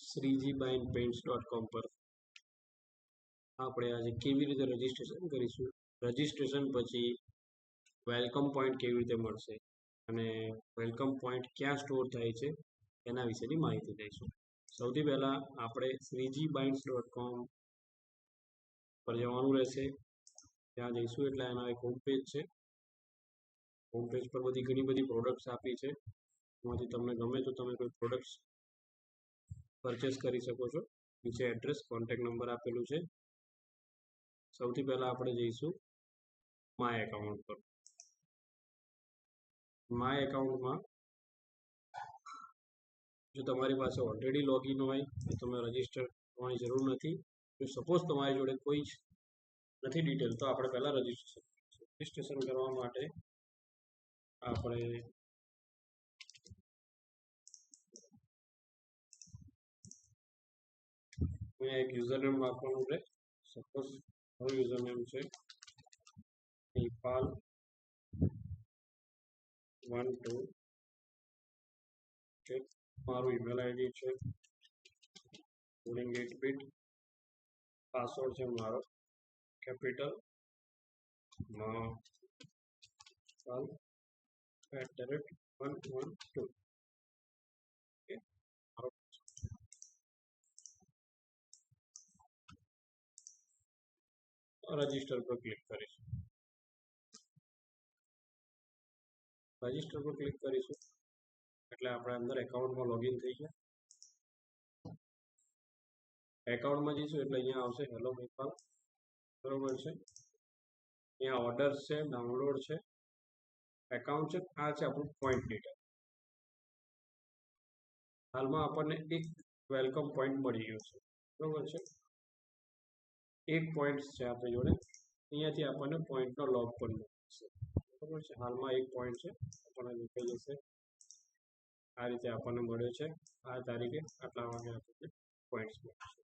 શ્રીજીબાઈનપેઇન્ટ્સ.com પર આપણે આજે કેવી રીતે રજીસ્ટ્રેશન કરીશું, રજીસ્ટ્રેશન પછી વેલકમ પોઈન્ટ કેવી રીતે મળશે અને વેલકમ પોઈન્ટ ક્યાં સ્ટોર થાય છે એના વિશેની માહિતી લઈશું. સૌથી પહેલાં આપણે શ્રીજીબાઈન્ટ્સ.com પર જવાનું રહેશે. ત્યાં જઈશું એટલે એના એક હોમ પેજ છે. હોમ પેજ પર ઘણી બધી પ્રોડક્ટ્સ આપી છે. એમાંથી તમને ગમે તો તમે કોઈ પ્રોડક્ટ્સ પરચેસ કરી શકો છો. નીચે એડ્રેસ, કોન્ટેક્ટ નંબર આપેલું છે. સૌથી પહેલાં આપણે જઈશું માય એકાઉન્ટ પર. માય એકાઉન્ટમાં જો તમારી પાસે ઓલરેડી લોગિન હોય તો તમે રજીસ્ટર કરવાની જરૂર નથી. જો સપોઝ તમારી જોડે કોઈ જ નથી ડિટેલ તો આપણે પહેલાં રજીસ્ટ્રેશન કરવા માટે આપણે એક યુઝરનેમ નાખવાનું છે. સપોઝ મારું યુઝરનેમ છે Nepal12. મારું ઈમેલ આઈડી છે 8-bit. પાસવર્ડ છે મારો કેપિટલ @112. રજીસ્ટર પર ક્લિક કરીશું. રજીસ્ટર પર ક્લિક કરીશું એટલે આપણે અંદર એકાઉન્ટમાં લોગિન થઈ ગયા. એકાઉન્ટમાં જઈશું એટલે અહીંયા આવશે હેલો નેપાલ, બરોબર છે. અહીંયા ઓર્ડર્સ છે, ડાઉનલોડ છે, એકાઉન્ટ છે. આ છે આપણું પોઈન્ટ ડિટેલ. હાલમાં આપણને એક વેલકમ પોઈન્ટ મળી ગયું છે, બરોબર છે. એક પોઈન્ટ છે આપણી જોડે. અહીંયાથી આપણને પોઈન્ટનો લોગ પણ મળશે, બરોબર છે. હાલમાં એક પોઈન્ટ છે, આપણને દેખાઈ જશે. આ રીતે આપણને મળ્યો છે. આ તારીખે આટલા વાગે આપણને પોઈન્ટ્સ મળશે.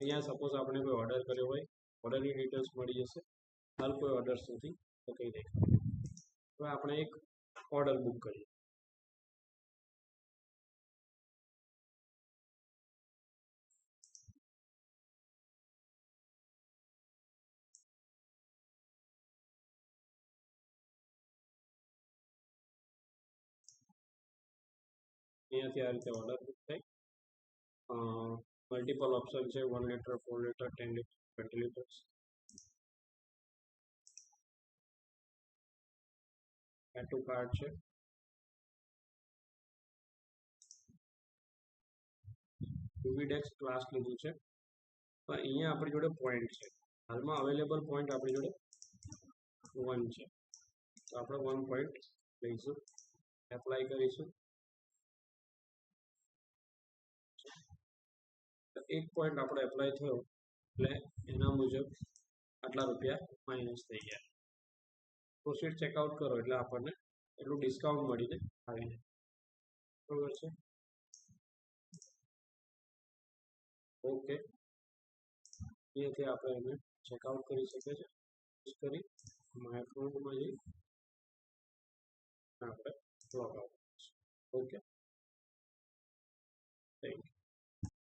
અહીંયા સપોઝ આપણે કોઈ ઓર્ડર કર્યો હોય, ઓર્ડરની ડિટેલ્સ મળી જશે. હાલ કોઈ ઓર્ડર્સ નથી તો કંઈ દેખાય. હવે આપણે એક ઓર્ડર બુક કરીએ. અહીંયાથી આ રીતે ઓર્ડર બુક થાય. મલ્ટિપલ ઓપ્શન છે, 1 litre, 4 litre, 10 litre, 20 litres. Add to cart છે. UVDEX ક્લાસ લીધું છે. પણ અહીંયા આપણી જોડે પોઈન્ટ છે. હાલમાં અવેલેબલ પોઈન્ટ આપણી જોડે 1 છે. તો આપણે 1 પોઈન્ટ લઈશું, એપ્લાય કરીશું. એક પોઈન્ટ આપણે એપ્લાય થયો એટલે એના મુજબ આટલા રૂપિયા માઇનસ થઈ ગયા. પ્રોસીડ ચેકઆઉટ કરો એટલે આપણને એટલું ડિસ્કાઉન્ટ મળીને આવી જાય, બરોબર છે. ઓકે, અહીંયાથી આપણે એને ચેકઆઉટ કરી શકીએ છીએ. યુઝ કરી માય એકાઉન્ટમાં જઈ આપણે લોગ આઉટ કરીશું. Okay, thank you.